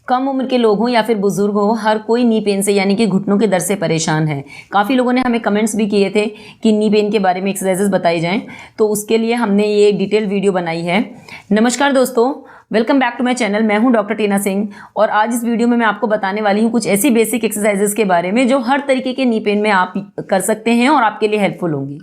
कम उम्र के लोग हों या फिर बुजुर्ग हो, हर कोई नी पेन से यानी कि घुटनों के दर्द से परेशान है। काफ़ी लोगों ने हमें कमेंट्स भी किए थे कि नी पेन के बारे में एक्सरसाइजेस बताई जाएं, तो उसके लिए हमने ये डिटेल वीडियो बनाई है। नमस्कार दोस्तों, welcome back to my channel. मैं हूं डॉक्टर टीना सिंह और आज इस वीडियो में मैं आपको बताने वाली हूं कुछ ऐसी बेसिक एक्सरसाइजेस के बारे में जो हर तरीके के नी पेन में आप कर सकते हैं और आपके लिए हेल्पफुल होंगी।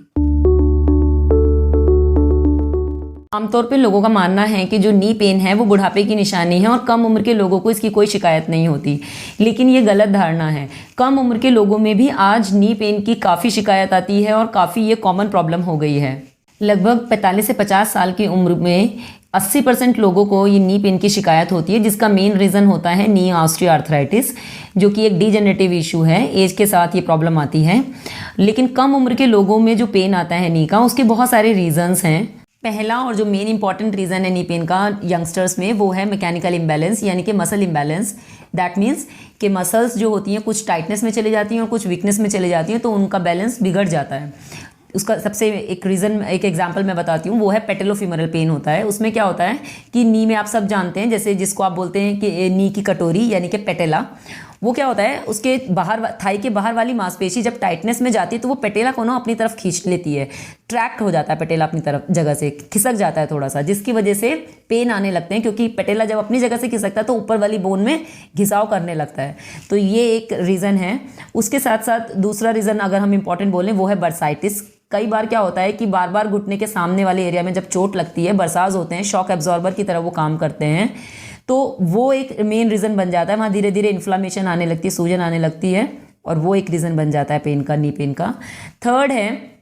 आमतौर पे लोगों का मानना है कि जो नी पेन है वो बुढ़ापे की निशानी है और कम उम्र के लोगों को इसकी कोई शिकायत नहीं होती, लेकिन ये गलत धारणा है। कम उम्र के लोगों में भी आज नी पेन की काफ़ी शिकायत आती है और काफ़ी ये कॉमन प्रॉब्लम हो गई है। लगभग 45 से 50 साल की उम्र में 80% लोगों को ये नी पेन की शिकायत होती है, जिसका मेन रीज़न होता है नी ऑस्टियोआर्थराइटिस, जो कि एक डीजेनरेटिव इशू है। एज के साथ ये प्रॉब्लम आती है, लेकिन कम उम्र के लोगों में जो पेन आता है नी का, उसके बहुत सारे रीजंस हैं। पहला और जो मेन इंपॉर्टेंट रीज़न है नी पेन का यंगस्टर्स में, वो है मैकेनिकल इम्बैलेंस यानी कि मसल इम्बैलेंस। दैट मीन्स कि मसल्स जो होती हैं कुछ टाइटनेस में चली जाती हैं और कुछ वीकनेस में चली जाती हैं, तो उनका बैलेंस बिगड़ जाता है। उसका सबसे एक रीज़न, एक एग्जांपल मैं बताती हूँ, वो है पेटेलोफीमरल पेन होता है। उसमें क्या होता है कि नी में आप सब जानते हैं, जैसे जिसको आप बोलते हैं कि नी की कटोरी यानी कि पेटेला, वो क्या होता है उसके बाहर, थाई के बाहर वाली मांसपेशी जब टाइटनेस में जाती है तो वो पेटेला को ना अपनी तरफ खींच लेती है, ट्रैक्ट हो जाता है पेटेला अपनी तरफ, जगह से खिसक जाता है थोड़ा सा, जिसकी वजह से पेन आने लगते हैं, क्योंकि पेटेला जब अपनी जगह से खिसकता है तो ऊपर वाली बोन में घिसाव करने लगता है। तो ये एक रीज़न है। उसके साथ साथ दूसरा रीज़न अगर हम इंपॉर्टेंट बोलें वो है बर्साइटिस। कई बार क्या होता है कि बार बार घुटने के सामने वाले एरिया में जब चोट लगती है, बरसाज होते हैं, शॉक एब्जॉर्बर की तरह वो काम करते हैं, तो वो एक मेन रीज़न बन जाता है। वहाँ धीरे धीरे इन्फ्लामेशन आने लगती है, सूजन आने लगती है, और वो एक रीज़न बन जाता है पेन का, नी पेन का। थर्ड है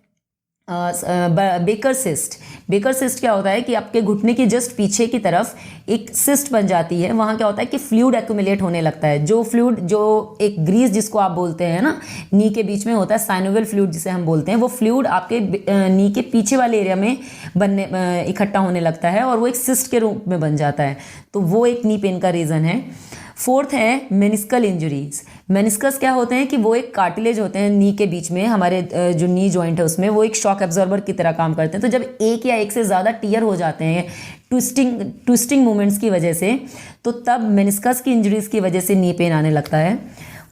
बेकर सिस्ट। बेकर सिस्ट क्या होता है कि आपके घुटने के जस्ट पीछे की तरफ एक सिस्ट बन जाती है। वहाँ क्या होता है कि फ्लूइड एक्यूमुलेट होने लगता है। जो फ्लूइड, जो एक ग्रीस जिसको आप बोलते हैं ना, नी के बीच में होता है, साइनोवियल फ्लूइड जिसे हम बोलते हैं, वो फ्लूइड आपके नी के पीछे वाले एरिया में बनने इकट्ठा होने लगता है और वो एक सिस्ट के रूप में बन जाता है। तो वो एक नी पेन का रीज़न है। फोर्थ है मेनिस्कल इंजरीज। मेनिस्कस क्या होते हैं कि वो एक कार्टिलेज होते हैं नी के बीच में, हमारे जो नी जॉइंट है उसमें, वो एक शॉक एब्जॉर्बर की तरह काम करते हैं। तो जब एक या एक से ज़्यादा टीयर हो जाते हैं ट्विस्टिंग मूवमेंट्स की वजह से, तो तब मेनिस्कस की इंजरीज की वजह से नी पेन आने लगता है।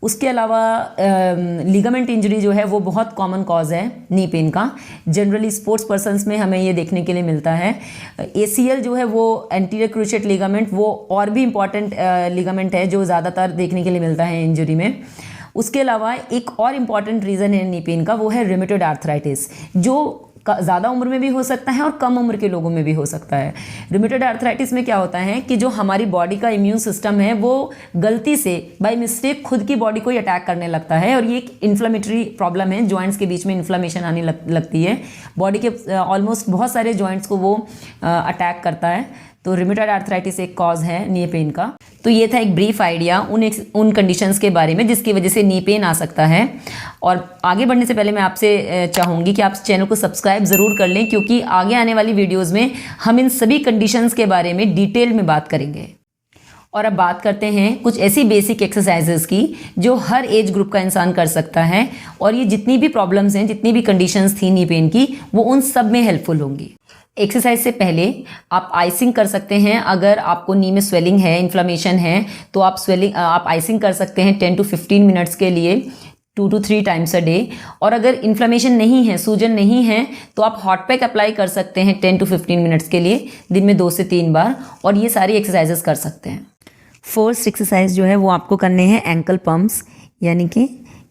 उसके अलावा लिगामेंट इंजरी जो है वो बहुत कॉमन कॉज है नी पेन का। जनरली स्पोर्ट्स पर्सन्स में हमें ये देखने के लिए मिलता है। ACL जो है वो एंटीरियर क्रूशिएट लिगामेंट, वो और भी इम्पॉर्टेंट लिगामेंट है जो ज़्यादातर देखने के लिए मिलता है इंजरी में। उसके अलावा एक और इम्पॉर्टेंट रीज़न है नी पेन का, वो है रूमेटॉइड आर्थराइटिस, जो ज़्यादा उम्र में भी हो सकता है और कम उम्र के लोगों में भी हो सकता है। रूमेटॉइड आर्थराइटिस में क्या होता है कि जो हमारी बॉडी का इम्यून सिस्टम है वो गलती से, बाय मिस्टेक, खुद की बॉडी को ही अटैक करने लगता है, और ये एक इन्फ्लेमेटरी प्रॉब्लम है। जॉइंट्स के बीच में इन्फ्लेमेशन आने लगती है, बॉडी के ऑलमोस्ट बहुत सारे जॉइंट्स को वो अटैक करता है। तो रूमेटॉइड आर्थराइटिस एक कॉज है नी पेन का। तो ये था एक ब्रीफ आइडिया उन कंडीशंस के बारे में जिसकी वजह से नी पेन आ सकता है। और आगे बढ़ने से पहले मैं आपसे चाहूँगी कि आप चैनल को सब्सक्राइब ज़रूर कर लें, क्योंकि आगे आने वाली वीडियोज़ में हम इन सभी कंडीशंस के बारे में डिटेल में बात करेंगे। और अब बात करते हैं कुछ ऐसी बेसिक एक्सरसाइजेस की जो हर एज ग्रुप का इंसान कर सकता है, और ये जितनी भी प्रॉब्लम्स हैं, जितनी भी कंडीशंस थी नी पेन की, वो उन सब में हेल्पफुल होंगी। एक्सरसाइज से पहले आप आइसिंग कर सकते हैं। अगर आपको नी में स्वेलिंग है, इन्फ्लेमेशन है, तो आप आइसिंग कर सकते हैं 10 to 15 मिनट्स के लिए 2 to 3 टाइम्स अ डे। और अगर इन्फ्लेमेशन नहीं है, सूजन नहीं है, तो आप हॉट पैक अप्लाई कर सकते हैं 10 to 15 मिनट्स के लिए, दिन में 2 से 3 बार, और ये सारी एक्सरसाइजेस कर सकते हैं। फर्स्ट एक्सरसाइज जो है वो आपको करने हैं एंकल पम्प्स, यानी कि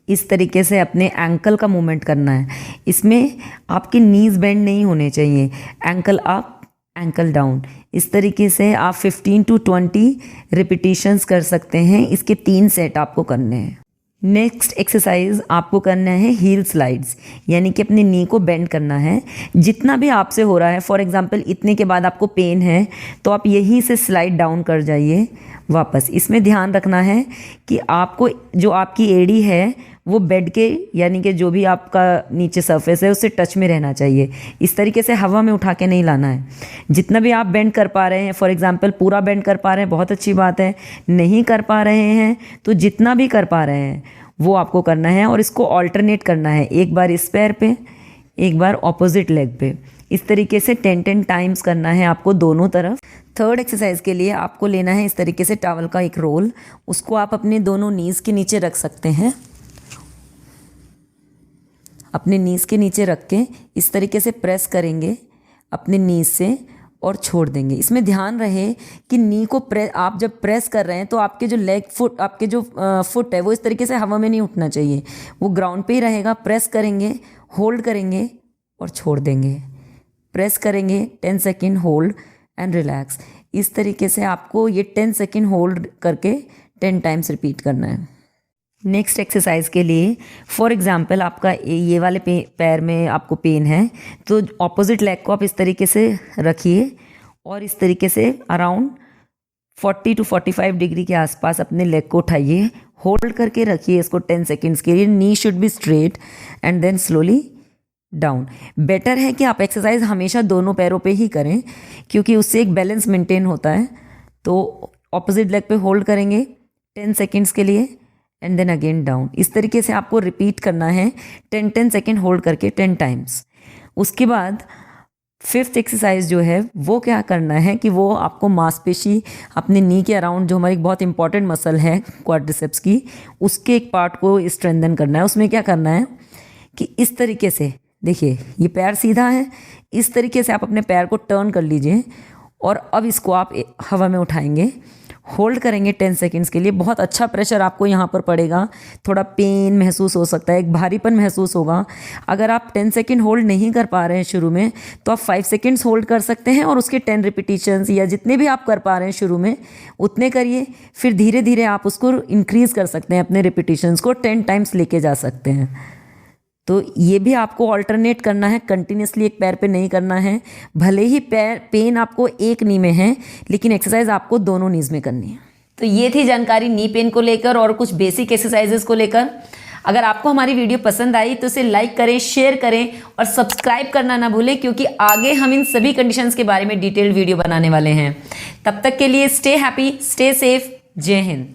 इस तरीके से अपने एंकल का मूवमेंट करना है। इसमें आपके नीज बेंड नहीं होने चाहिए, एंकल अप एंकल डाउन, इस तरीके से आप 15 to 20 रिपीटिशंस कर सकते हैं। इसके 3 सेट आपको करने हैं। नेक्स्ट एक्सरसाइज आपको करना है हील स्लाइड्स, यानी कि अपने नी को बेंड करना है। जितना भी आपसे हो रहा है, फॉर एग्जांपल इतने के बाद आपको पेन है तो आप यहीं से स्लाइड डाउन कर जाइए वापस। इसमें ध्यान रखना है कि आपको जो आपकी एड़ी है वो बेड के, यानी कि जो भी आपका नीचे सरफेस है उससे टच में रहना चाहिए। इस तरीके से हवा में उठा के नहीं लाना है। जितना भी आप बेंड कर पा रहे हैं, फॉर एग्जांपल पूरा बेंड कर पा रहे हैं, बहुत अच्छी बात है। नहीं कर पा रहे हैं तो जितना भी कर पा रहे हैं वो आपको करना है, और इसको ऑल्टरनेट करना है। एक बार इस पैर पे, एक बार ऑपोजिट लेग पे। इस तरीके से 10 टाइम्स करना है आपको दोनों तरफ। थर्ड एक्सरसाइज के लिए आपको लेना है इस तरीके से टॉवल का एक रोल, उसको आप अपने दोनों नीज़ के नीचे रख सकते हैं। अपने नीज़ के नीचे रख के इस तरीके से प्रेस करेंगे अपने नीज़ से और छोड़ देंगे। इसमें ध्यान रहे कि नी को आप जब प्रेस कर रहे हैं तो आपके जो आपके जो फुट है वो इस तरीके से हवा में नहीं उठना चाहिए, वो ग्राउंड पे ही रहेगा। प्रेस करेंगे, होल्ड करेंगे और छोड़ देंगे। प्रेस करेंगे, 10 सेकेंड होल्ड एंड रिलैक्स। इस तरीके से आपको ये 10 सेकेंड होल्ड करके 10 टाइम्स रिपीट करना है। नेक्स्ट एक्सरसाइज के लिए फॉर एग्जांपल आपका ये वाले पैर में आपको पेन है तो ऑपोजिट लेग को आप इस तरीके से रखिए और इस तरीके से अराउंड 40 to 45 डिग्री के आसपास अपने लेग को उठाइए, होल्ड करके रखिए इसको 10 सेकेंड्स के लिए। Knee should be straight and then slowly down. Better है कि आप एक्सरसाइज हमेशा दोनों पैरों पे ही करें क्योंकि उससे एक बैलेंस मेंटेन होता है। तो ऑपोजिट लेग पे होल्ड करेंगे 10 सेकेंड्स के लिए एंड देन अगेन डाउन। इस तरीके से आपको रिपीट करना है 10 सेकेंड होल्ड करके 10 टाइम्स। उसके बाद फिफ्थ एक्सरसाइज जो है वो क्या करना है कि वो आपको मांसपेशी अपने नी के अराउंड जो हमारी बहुत इंपॉर्टेंट मसल है क्वाड्रिसेप्स की, उसके एक पार्ट को स्ट्रेंथन करना है। उसमें क्या करना है कि इस तरीके से देखिए ये पैर सीधा है, इस तरीके से आप अपने पैर को टर्न कर लीजिए और अब इसको आप हवा में उठाएंगे, होल्ड करेंगे 10 सेकेंड्स के लिए। बहुत अच्छा प्रेशर आपको यहाँ पर पड़ेगा, थोड़ा पेन महसूस हो सकता है, एक भारीपन महसूस होगा। अगर आप 10 सेकेंड होल्ड नहीं कर पा रहे हैं शुरू में तो आप 5 सेकेंड्स होल्ड कर सकते हैं और उसके 10 रिपीटिशंस या जितने भी आप कर पा रहे हैं शुरू में उतने करिए। फिर धीरे धीरे आप उसको इंक्रीज़ कर सकते हैं, अपने रिपीटिशंस को 10 टाइम्स लेके जा सकते हैं। तो ये भी आपको ऑल्टरनेट करना है, कंटिन्यूसली एक पैर पे नहीं करना है। भले ही पेन आपको एक नी में है लेकिन एक्सरसाइज आपको दोनों नीज में करनी है। तो ये थी जानकारी नी पेन को लेकर और कुछ बेसिक एक्सरसाइजेस को लेकर। अगर आपको हमारी वीडियो पसंद आई तो इसे लाइक करें, शेयर करें और सब्सक्राइब करना ना भूलें क्योंकि आगे हम इन सभी कंडीशंस के बारे में डिटेल्ड वीडियो बनाने वाले हैं। तब तक के लिए स्टे हैप्पी, स्टे सेफ। जय हिंद।